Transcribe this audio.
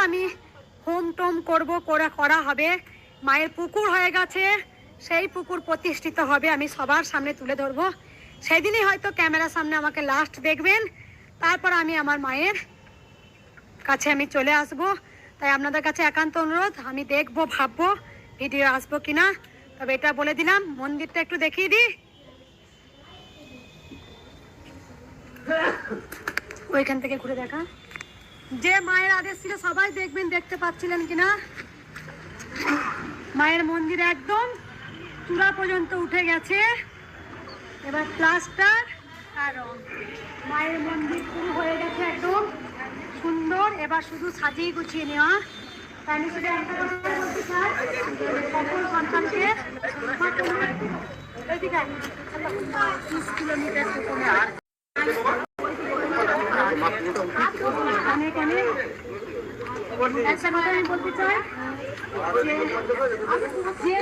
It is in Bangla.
আমি হোম টোম করা হবে। মায়ের পুকুর হয়ে গেছে, সেই পুকুর প্রতিষ্ঠিত হবে, আমি সবার সামনে তুলে ধরবো। সেদিনই হয়তো ক্যামেরার সামনে আমাকে লাস্ট দেখবেন, তারপর আমি আমার মায়ের কাছে আমি চলে আসব। তাই আপনাদের কাছে একান্ত অনুরোধ, আমি দেখবো, ভাববো ভিডিও আসবো কিনা। তবে এটা বলে দিলাম, মন্দিরটা একটু দেখিয়ে দিই। ওইখান থেকে ঘুরে দেখা, যে মায়ের আদেশ ছিল সবাই দেখবেন, দেখতে পাচ্ছিলেন কিনা। মায়ের মন্দির একদম চূড়া পর্যন্ত উঠে গেছে, এবার প্লাস্টার আর রং। মায়ের মন্দির শুরু হয়ে গেছে একদম সুন্দর, এবার শুধু সাজিয়ে গুছিয়ে নেওয়া। তাই আমি শুধু একটা কথা বলতে চাই, সকল সন্তানকে 30 কিলোমিটার একটা কথা আমি বলতে চাই যে